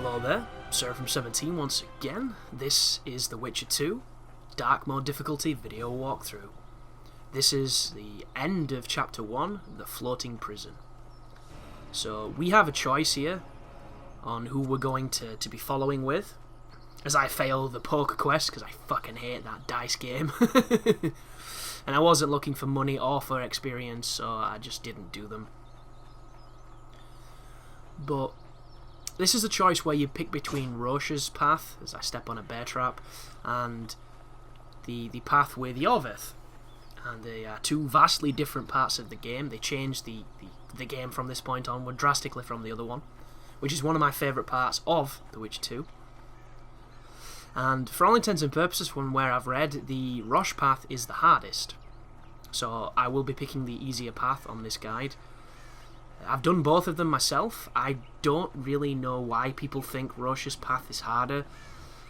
Hello there, Sir from 17 once again. This is The Witcher 2 Dark Mode Difficulty video walkthrough. This is the end of Chapter 1, The Floating Prison. So we have a choice here on who we're going to be following with, as I fail the poker quest because I fucking hate that dice game. And I wasn't looking for money or for experience, so I just didn't do them. But this is a choice where you pick between Roche's path, as I step on a bear trap, and the path with Iorveth. And they are two vastly different parts of the game. They change the game from this point onward drastically from the other one, which is one of my favourite parts of The Witcher 2. And for all intents and purposes, from where I've read, the Roche path is the hardest. So I will be picking the easier path on this guide. I've done both of them myself. I don't really know why people think Roche's path is harder.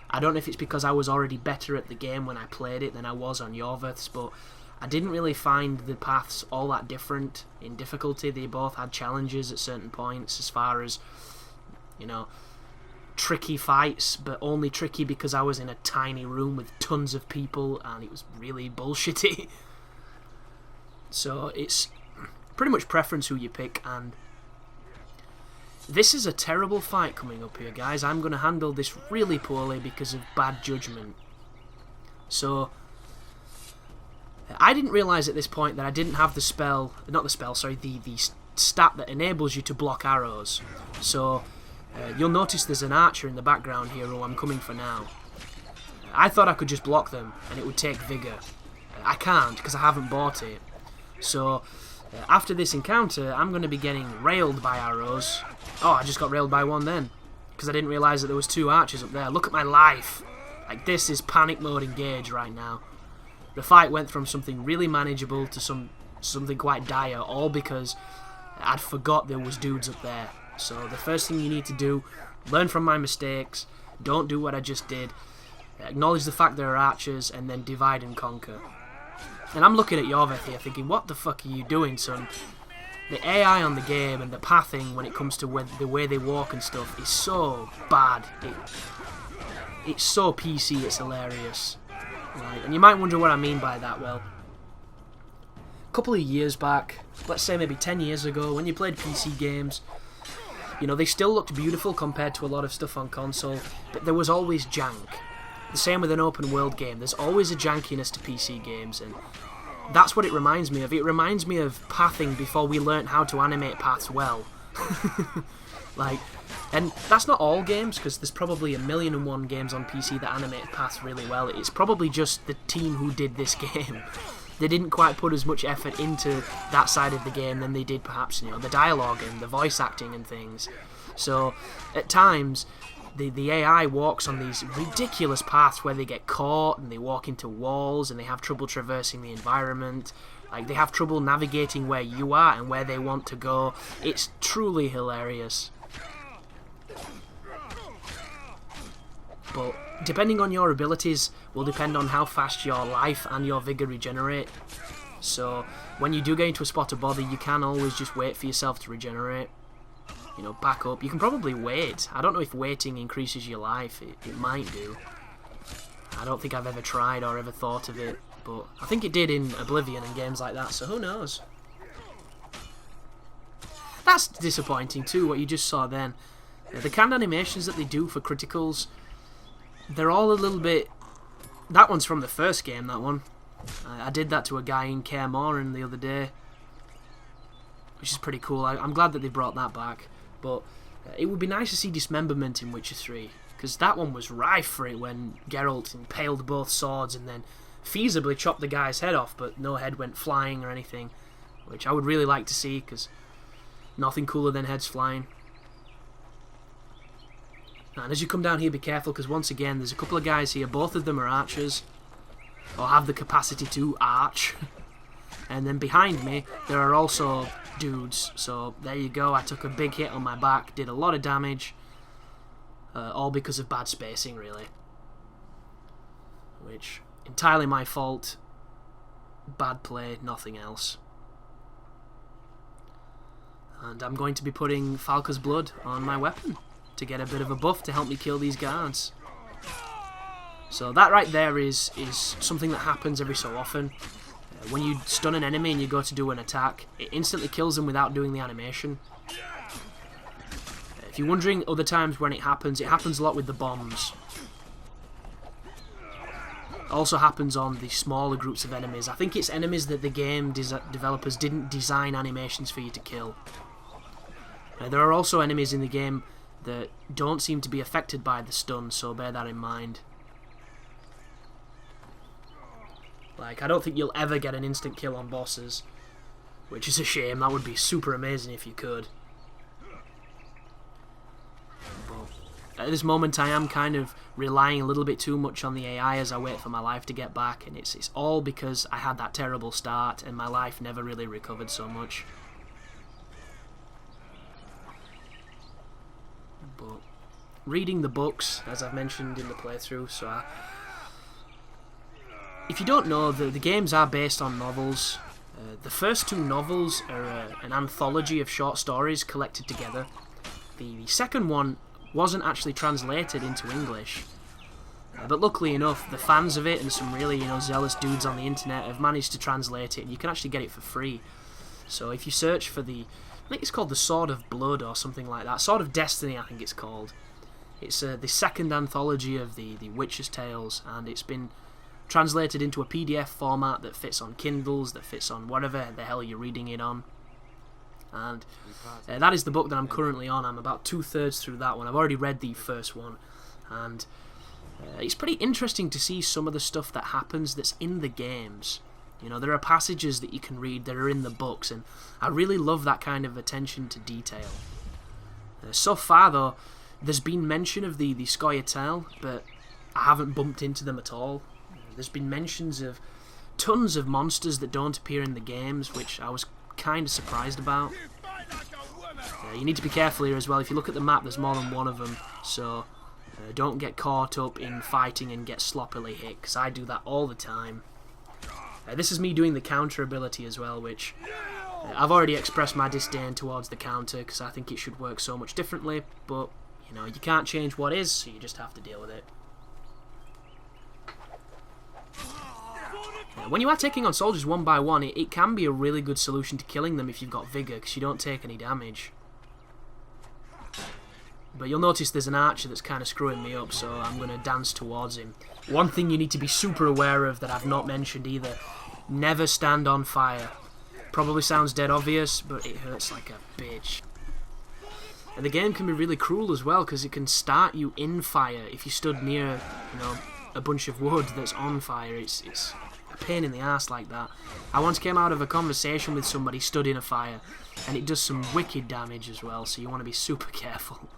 I don't know if it's because I was already better at the game when I played it than I was on Iorveth's, but I didn't really find the paths all that different in difficulty. They both had challenges at certain points as far as, you know, tricky fights, but only tricky because I was in a tiny room with tons of people and it was really bullshitty. So it's pretty much preference who you pick, and this is a terrible fight coming up here, guys. I'm going to handle this really poorly because of bad judgment. So I didn't realise at this point that I didn't have the spell, the stat that enables you to block arrows. So you'll notice there's an archer in the background here who I'm coming for now. I thought I could just block them and it would take vigour. I can't because I haven't bought it. So after this encounter, I'm going to be getting railed by arrows. Oh, I just got railed by one then, because I didn't realise that there was two archers up there. Look at my life. Like, this is panic mode engage right now. The fight went from something really manageable to something quite dire, all because I'd forgot there was dudes up there. So the first thing you need to do, learn from my mistakes, don't do what I just did, acknowledge the fact there are archers, and then divide and conquer. And I'm looking at Iorveth here thinking, what the fuck are you doing, son? The AI on the game and the pathing when it comes to the way they walk and stuff is so bad. It's so PC, it's hilarious. Right? And you might wonder what I mean by that. Well, a couple of years back, let's say maybe 10 years ago, when you played PC games, you know, they still looked beautiful compared to a lot of stuff on console, but there was always jank. The same with an open world game. There's always a jankiness to PC games, and that's what it reminds me of. It reminds me of pathing before we learnt how to animate paths well. Like, and that's not all games, because there's probably 1,000,001 games on PC that animate paths really well. It's probably just the team who did this game. They didn't quite put as much effort into that side of the game than they did perhaps, you know, the dialogue and the voice acting and things. So at times the AI walks on these ridiculous paths where they get caught and they walk into walls and they have trouble traversing the environment. Like, they have trouble navigating where you are and where they want to go. It's truly hilarious. But depending on your abilities will depend on how fast your life and your vigour regenerate. So when you do get into a spot of bother, you can always just wait for yourself to regenerate. You know, back up. You can probably wait. I don't know if waiting increases your life. It might do. I don't think I've ever tried or ever thought of it, but I think it did in Oblivion and games like that, so who knows. That's disappointing too, what you just saw then. The canned animations that they do for criticals, they're all a little bit... That one's from the first game, that one. I did that to a guy in Kaer Morhen the other day, which is pretty cool. I'm glad that they brought that back. But it would be nice to see dismemberment in Witcher 3, because that one was rife for it when Geralt impaled both swords and then feasibly chopped the guy's head off, but no head went flying or anything, which I would really like to see, because nothing cooler than heads flying. And as you come down here, be careful, because once again, there's a couple of guys here. Both of them are archers, or have the capacity to arch. And then behind me, there are also dudes. So there you go. I took a big hit on my back, did a lot of damage, all because of bad spacing, really. Which, entirely my fault. Bad play, nothing else. And I'm going to be putting Falca's Blood on my weapon. to get a bit of a buff to help me kill these guards. So that right there is something that happens every so often. When you stun an enemy and you go to do an attack, it instantly kills them without doing the animation. If you're wondering other times when it happens a lot with the bombs. It also happens on the smaller groups of enemies. I think it's enemies that the game developers didn't design animations for you to kill. There are also enemies in the game that don't seem to be affected by the stun, so bear that in mind. Like, I don't think you'll ever get an instant kill on bosses, which is a shame. That would be super amazing if you could. But at this moment I am kind of relying a little bit too much on the AI as I wait for my life to get back, and it's all because I had that terrible start and my life never really recovered so much. But reading the books, as I've mentioned in the playthrough, so if you don't know, the games are based on novels. The first two novels are an anthology of short stories collected together. The second one wasn't actually translated into English, but luckily enough, the fans of it and some really zealous dudes on the internet have managed to translate it, and you can actually get it for free. So if you search for I think it's called the Sword of Blood or something like that, Sword of Destiny I think it's called. It's the second anthology of the Witcher's Tales, and it's been translated into a PDF format that fits on Kindles, that fits on whatever the hell you're reading it on. And that is the book that I'm currently on. I'm about 2/3 through that one. I've already read the first one, and it's pretty interesting to see some of the stuff that happens that's in the games. There are passages that you can read that are in the books, and I really love that kind of attention to detail. So far, though, there's been mention of the Scoia'tael, but I haven't bumped into them at all. There's been mentions of tons of monsters that don't appear in the games, which I was kind of surprised about. You need to be careful here as well. If you look at the map, there's more than one of them, so don't get caught up in fighting and get sloppily hit, because I do that all the time. This is me doing the counter ability as well, which I've already expressed my disdain towards the counter, because I think it should work so much differently, but you can't change what is, so you just have to deal with it. When you are taking on soldiers one by one, it can be a really good solution to killing them if you've got vigour, because you don't take any damage. But you'll notice there's an archer that's kind of screwing me up, so I'm going to dance towards him. One thing you need to be super aware of that I've not mentioned either: never stand on fire. Probably sounds dead obvious, but it hurts like a bitch. And the game can be really cruel as well, because it can start you in fire if you stood near, a bunch of wood that's on fire. It's a pain in the ass like that. I once came out of a conversation with somebody stood in a fire, and it does some wicked damage as well, so you want to be super careful.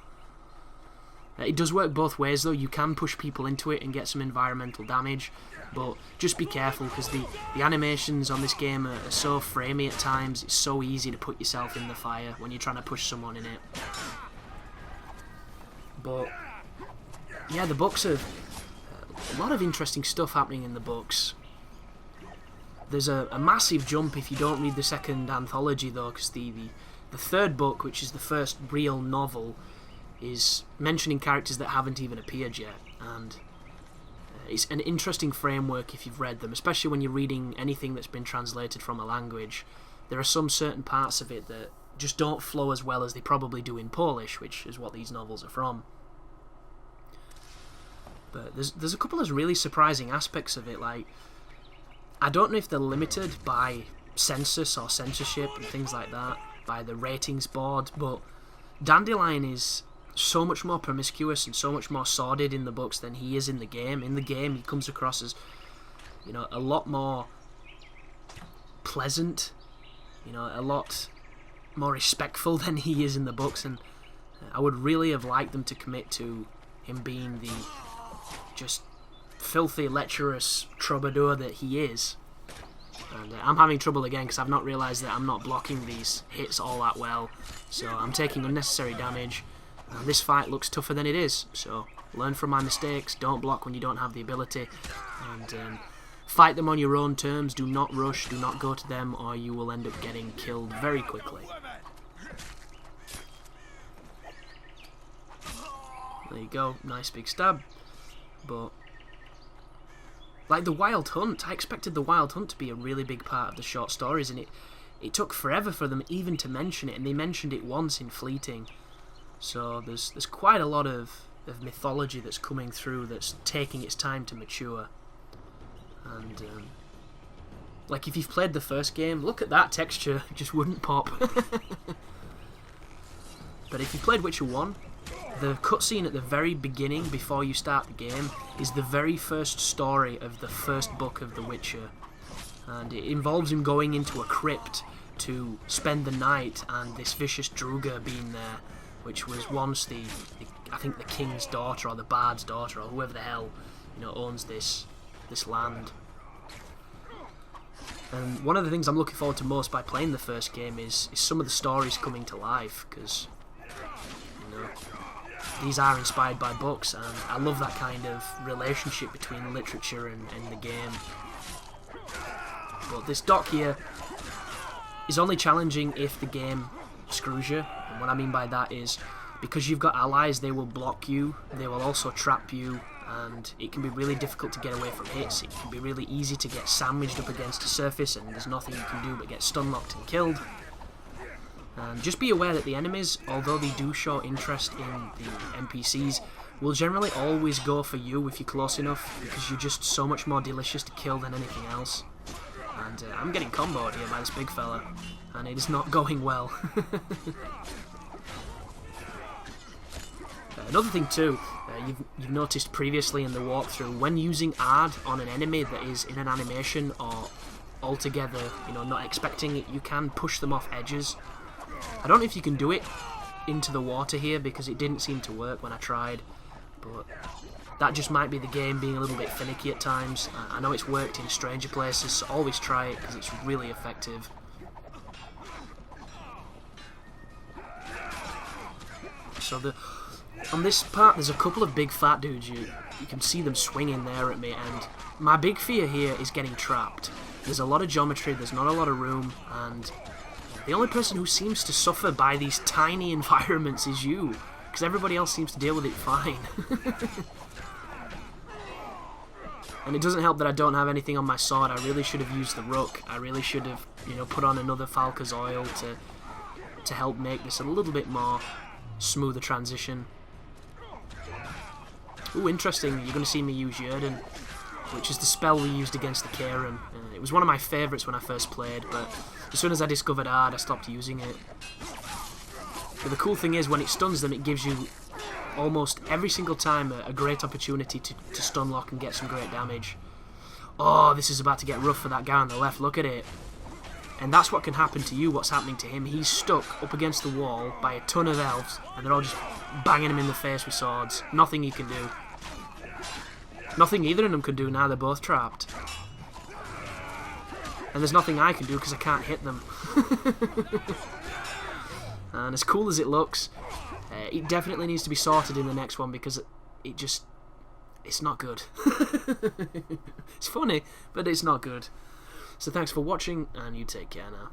It does work both ways though. You can push people into it and get some environmental damage, but just be careful, because the animations on this game are so framey at times. It's so easy to put yourself in the fire when you're trying to push someone in it. But yeah, the books have a lot of interesting stuff happening in the books. There's a massive jump if you don't read the second anthology though, because the third book, which is the first real novel, is mentioning characters that haven't even appeared yet, and it's an interesting framework if you've read them, especially when you're reading anything that's been translated from a language. There are some certain parts of it that just don't flow as well as they probably do in Polish, which is what these novels are from. But there's a couple of really surprising aspects of it. Like, I don't know if they're limited by census or censorship and things like that, by the ratings board, but Dandelion is so much more promiscuous and so much more sordid in the books than he is in the game. In the game, he comes across as, a lot more pleasant, a lot more respectful than he is in the books, and I would really have liked them to commit to him being the just filthy, lecherous troubadour that he is. And I'm having trouble again because I've not realised that I'm not blocking these hits all that well, so I'm taking unnecessary damage. This fight looks tougher than it is, so learn from my mistakes, don't block when you don't have the ability, and fight them on your own terms. Do not rush, do not go to them, or you will end up getting killed very quickly. There you go, nice big stab. But like the Wild Hunt, I expected the Wild Hunt to be a really big part of the short stories, and it took forever for them even to mention it, and they mentioned it once in Fleeting. So there's quite a lot of mythology that's coming through that's taking its time to mature. And like if you've played the first game, look at that texture, it just wouldn't pop. But if you played Witcher 1, the cutscene at the very beginning before you start the game is the very first story of the first book of The Witcher, and it involves him going into a crypt to spend the night and this vicious Druga being there, which was once I think the king's daughter or the bard's daughter or whoever the hell owns this land. And one of the things I'm looking forward to most by playing the first game is some of the stories coming to life, because these are inspired by books, and I love that kind of relationship between literature and the game. But this dock here is only challenging if the game screws you, and what I mean by that is because you've got allies, they will block you, they will also trap you, and it can be really difficult to get away from hits. It can be really easy to get sandwiched up against a surface and there's nothing you can do but get stun locked and killed. And just be aware that the enemies, although they do show interest in the NPCs, will generally always go for you if you're close enough, because you're just so much more delicious to kill than anything else. And I'm getting comboed here by this big fella, and it is not going well. Another thing too, you've noticed previously in the walkthrough, when using Ard on an enemy that is in an animation or altogether, not expecting it, you can push them off edges. I don't know if you can do it into the water here, because it didn't seem to work when I tried, but that just might be the game being a little bit finicky at times. I know it's worked in stranger places, so always try it because it's really effective. So on this part there's a couple of big fat dudes, you can see them swinging there at me, and my big fear here is getting trapped. There's a lot of geometry, there's not a lot of room, and the only person who seems to suffer by these tiny environments is you, because everybody else seems to deal with it fine. And it doesn't help that I don't have anything on my sword. I really should have used the Rook. I really should have, put on another Falca's Oil to help make this a little bit more smoother transition. Ooh, interesting, you're going to see me use Yrden, which is the spell we used against the Karen. It was one of my favourites when I first played, but as soon as I discovered Ard, I stopped using it. But the cool thing is, when it stuns them, it gives you almost every single time a great opportunity to stun lock and get some great damage. Oh, this is about to get rough for that guy on the left, look at it. And that's what can happen to you, what's happening to him. He's stuck up against the wall by a ton of elves, and they're all just banging him in the face with swords. Nothing you can do. Nothing either of them can do now, they're both trapped. And there's nothing I can do because I can't hit them. And as cool as it looks, it definitely needs to be sorted in the next one, because it's not good. It's funny, but it's not good. So thanks for watching, and you take care now.